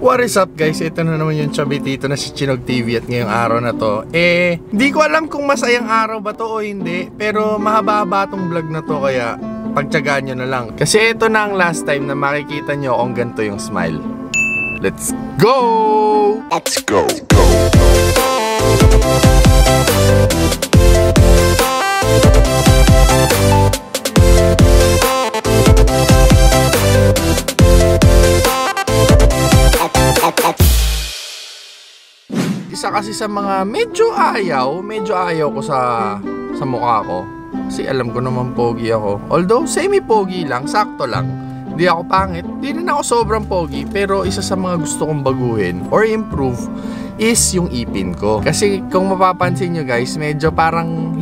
What is up guys? Ito na naman yung chubby tito na si Chinog TV at ngayong araw na to. Hindi ko alam kung masayang araw ba to o hindi, pero mahaba-haba tong vlog na to kaya pagtiyagaan nyo na lang. Kasi ito na ang last time na makikita nyo kung ganito yung smile. Let's go! Let's go! Isa kasi sa mga medyo ayaw ko sa mukha ko. Kasi alam ko naman pogi ako. Although semi-pogi lang, sakto lang. Hindi ako pangit, di rin ako sobrang pogi. Pero isa sa mga gusto kong baguhin or improve is yung ipin ko. Kasi kung mapapansin nyo guys, medyo parang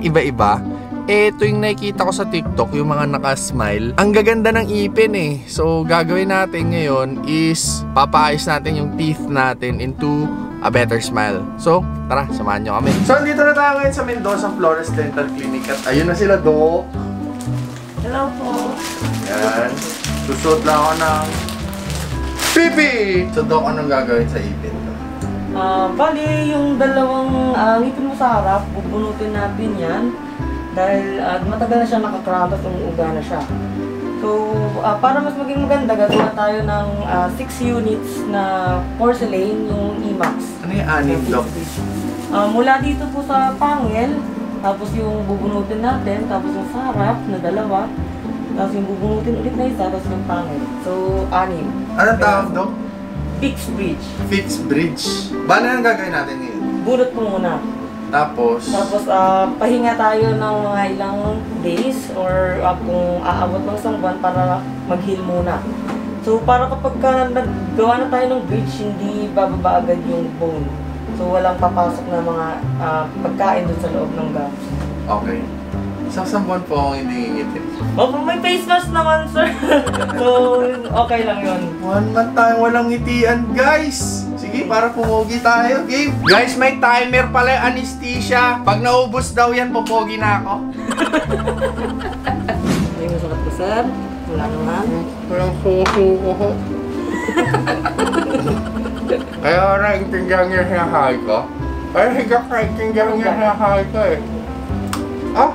iba-iba. Ito yung nakikita ko sa TikTok, yung mga naka-smile. Ang gaganda ng ipin eh. So gagawin natin ngayon is papaayos natin yung teeth natin into a better smile. So, tara, samahan nyo kami. So, dito na tayo ngayon sa Mendoza Flores Dental Clinic. At ayun na sila, Doc. Hello po. Yan. Susot lang ako ng pipi! So, Doc, anong gagawin sa ipin? Bali, yung dalawang ngipin mo sa harap, bubunutin natin yan. Dahil matagal na siya nakakrabat, umuuga na siya. So, para mas maging maganda, gagawa tayo ng 6 units na porcelain, yung IMAX. Ano yung anim, Doc? Mula dito po sa pangil, tapos yung bubunutin natin, tapos yung sa harap na dalawa, tapos yung bubunutin ulit na isa, tapos yung pangil. So, 6. Anong tawag, Doc? Fixed bridge. Fixed bridge. Bala ang gagawin natin ngayon? Bunot po muna. Tapos, pahinga tayo ng mga ilang days or kung aabot ng isang buwan para mag-heal muna. So, para kapag naggawa na tayo ng bridge, hindi bababa agad yung bone. So, walang papasok na mga pagkain dun sa loob ng gums. okay. Isang buwan po akong hindi ngingitin. May face mask naman, sir. So, okay lang yun. 1 month tayong walang ngitian, guys! Sige, para pumogi tayo, game! Guys, may timer pala yung anesthesia. Pag naubos daw yan, pupogi na ako. May masakit ko, sir. Wala naman. Walang suko. Kaya naintindihan niya sinasabi ko. Ay, higak naintindihan niya sinasabi ko eh. Ah!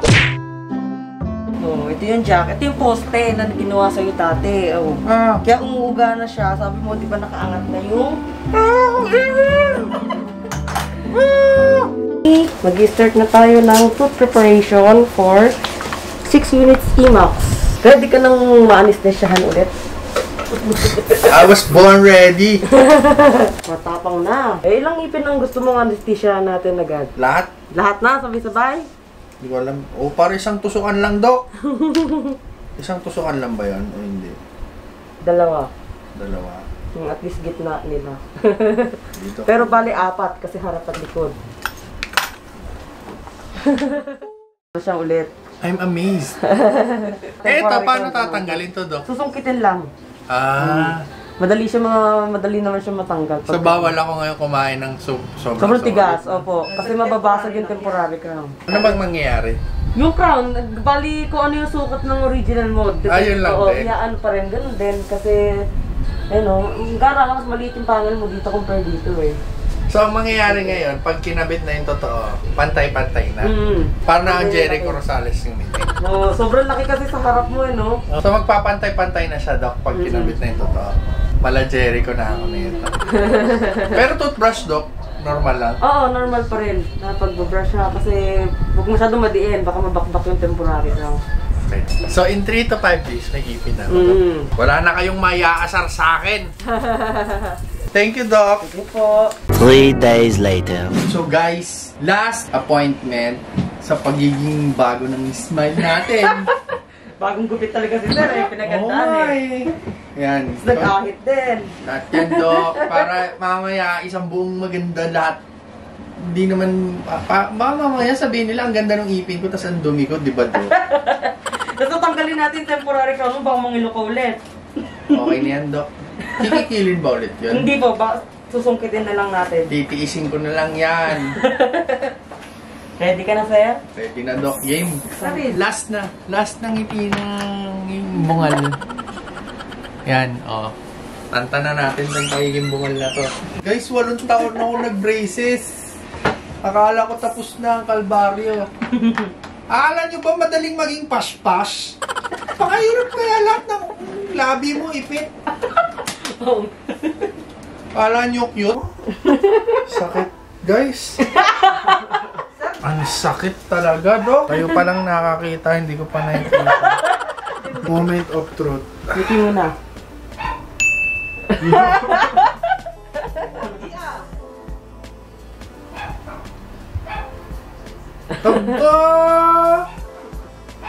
Ito yung jack. Ito yung poste na ginawa sa'yo dati. Kaya umuuga na siya. Sabi mo, di ba nakaangat na yung... Mag-start na tayo ng tooth preparation for 6 units IMAX. Ready ka nang ma-anesthesiahan ulit? I was born ready. Matapang na. Ilang ipin ang gusto mong anesthesiahan natin agad? Lahat? Lahat na, sabay-sabay? Hindi ko alam. Para isang tusukan lang, Dok. Isang tusukan lang ba yun? O hindi? Dalawa. At least gitna nila. Dito. Pero bali 4 kasi harap at likod. Siya ulit. I'm amazed. Eto, paano tatanggalin to, Dok? Susungkitin lang. Madali naman siya matanggal. So, bawal ako ngayon kumain ng sobrang tigas, opo. Kasi mababasag yung temporary crown. Ano bang mangyayari? Yung crown, bali kung ano yung sukat ng original mo. Ayun lang din. Iyaan pa rin, ganun din. Kasi, gara mas maliit yung pangil mo dito compare dito eh. So, ang mangyayari ngayon, pag kinabit na yung totoo, pantay-pantay na. Parang na ang Jericho Rosales yung meeting. Sobrang laki kasi sa harap mo eh, no? So, magpapantay-pantay na siya, Doc, pag kinabit na yung totoo. Mala Jericho na ako na yun. Pero toothbrush, Doc, normal lang? Oo, normal pa rin. Pag-brush siya kasi huwag masyadong madiin, baka mabakbak yung temporary lang. Okay. So, in 3 to 5 days, may ipin na ako. Wala na kayong maiaasar sa akin. Thank you, Doc. Thank you po. 3 days later. So guys, last appointment sa pagiging bago ng smile natin. Bagong gupit talaga si Sir eh, pinagandaan Yan. Nag-ahit din. At yan, Doc, para mamaya isang buong maganda lahat. Hindi naman, mamaya sabihin nila ang ganda ng ipin ko tapos ang dumi ko, di ba, Doc? Tapos tanggalin natin temporary crown mo, baka mangilo ka ulit. Okay na yan, Doc. Kikikilin ba ulit yun? Hindi po, susungkitin na lang natin. Titiisin ko na lang yan. Ready ka na, Sir? Ready na, Doc. Game. Sabi. Last na ngiti ng bungal. Yan, oh. Tanta na natin ng pagiging bungal na to. Guys, 8 taon na ako nag-braces. Akala ko tapos na ang kalbaryo. Akala nyo ba madaling maging pash-pash? Pakahirap kaya lahat ng labi mo ipit. Oh. Akala nyo cute? Sakit. Guys. Ang sakit talaga, Dok. Kayo pa lang nakakita, hindi ko pa nakikita. Moment of truth. Buti mo na. Aba!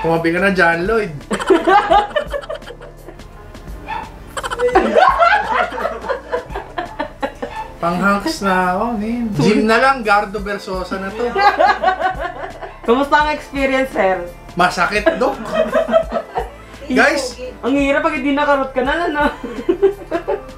Kumabi ka na dyan, Lloyd. Pang-hunks na ako, Nin. Gym na lang, Gardo Versosa na to. Kamusta ang experience, sir? Masakit, Dok. Guys! Ang hirap pag hindi nakarot ka na, ano?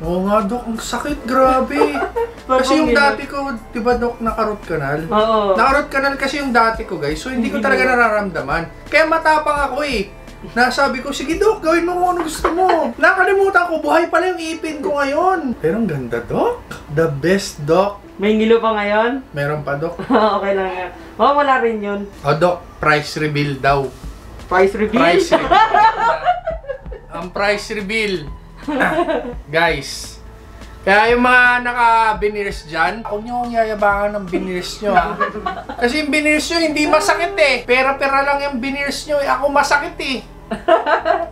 Oo nga, Dok. Ang sakit, grabe. Kasi yung dati ko, di ba, Dok, naka-root canal? Oo. Naka-root canal kasi yung dati ko, guys. So, hindi ko talaga nararamdaman. Kaya matapang ako eh. Nasabi ko, sige, Dok, gawin mo kung ano gusto mo. Nakalimutan ko, buhay pala yung ipin ko ngayon. Pero ang ganda, Dok. The best, Dok. May ngilo pa ngayon? Meron pa, Dok. Okay lang yan. Oh, wala rin yun. O, Dok, price reveal daw. Price reveal? Price reveal. Ang price reveal. Guys, kaya yung mga naka-veneers dyan, huwag nyo akong yayabangan ng veneers nyo, ha? Kasi yung veneers nyo, hindi masakit eh. Pera-pera lang yung veneers nyo eh. Ako masakit eh.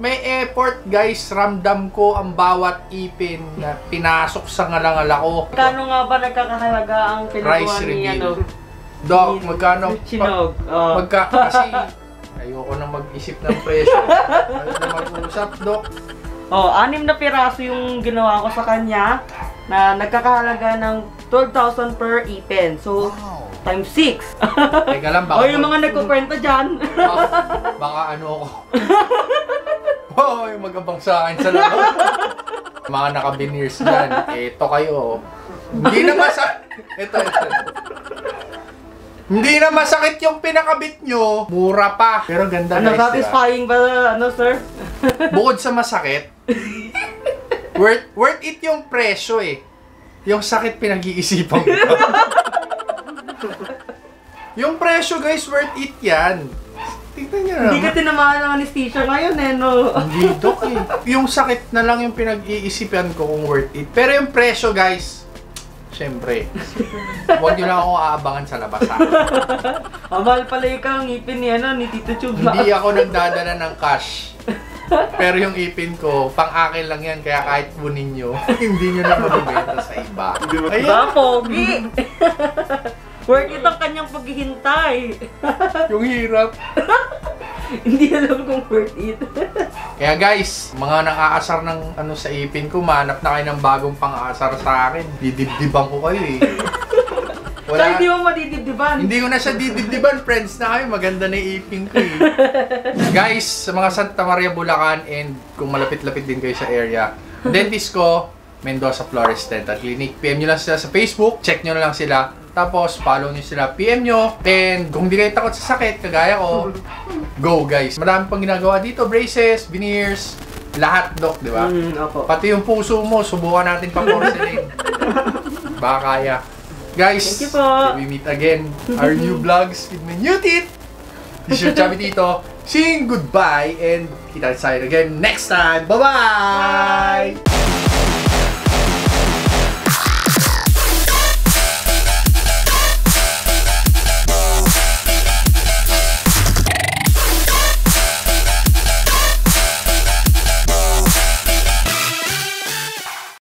May effort, guys. Ramdam ko ang bawat ipin na pinasok sa ngalangala ko. Kano nga ba nagkakahalaga ang pinagawa Price ni, reveal. ano? Dok, magkano? Chinog. Oh. Kasi ayoko na mag-isip ng presyo. Ayoko na mag-usap, Dok. Oh, 6 na piraso yung ginawa ko sa kanya na nagkakahalaga ng 12,000 per ipin. So, times 6. Teka lang, baka... Oh, yung mga nagkukwenta dyan. baka ano ako. Oh, yung magabang sa akin sa labas. Mga naka-veneers dyan. Ito kayo. Hindi na masakit. Ito. Hindi na masakit yung pinakabit nyo. Mura pa. Pero ganda, Ano, guys. satisfying ba, ano, sir? Bukod sa masakit, worth it yung presyo eh. Yung sakit pinag-iisipan ko. Yung presyo, guys, worth it yan. Tingnan nyo Hindi ka naman. tinamaan ng anesthesia ngayon, eh, no? Hindi, Dok eh. Yung sakit na lang yung pinag-iisipan ko kung worth it. Pero yung presyo, guys, syempre, huwag nyo lang akong aabangan sa labas, ha? Mahal pala yung ngipin ni, ano, ni Tito Chub. Hindi ako nagdadala ng cash. Pero yung ipin ko, pang-akin lang yan, kaya kahit bunin nyo, hindi nyo na mabibenta sa iba. Ba, pogi! Worth it ang kanyang paghihintay. Yung hirap. Hindi alam kung worth it. Kaya guys, mga nang-aasar ng ano sa ipin ko, manap na kayo ng bagong pang-aasar sa akin. Didibdiban ko kayo eh. Wala. Hindi mo madidibdiban. Hindi ko na siya didibdiban, friends na kayo. Maganda na yung ipin ko eh. Guys, sa mga Santa Maria, Bulacan, and kung malapit-lapit din kayo sa area, dentist ko, Mendoza Flores Dental Clinic. PM nyo lang sila sa Facebook, check nyo na lang sila. Tapos, follow nyo sila, PM nyo. And kung di kayo takot sa sakit, kagaya ko, go guys. Marami pang ginagawa dito, braces, veneers, lahat, Dok, di ba? Opo. Pati yung puso mo, subukan natin pa porcelain. Baka kaya. Guys, thank you po. we meet again. Our new vlogs with my new teeth. This is your Chubby Tito. Saying goodbye and kita tayo again next time. Bye-bye!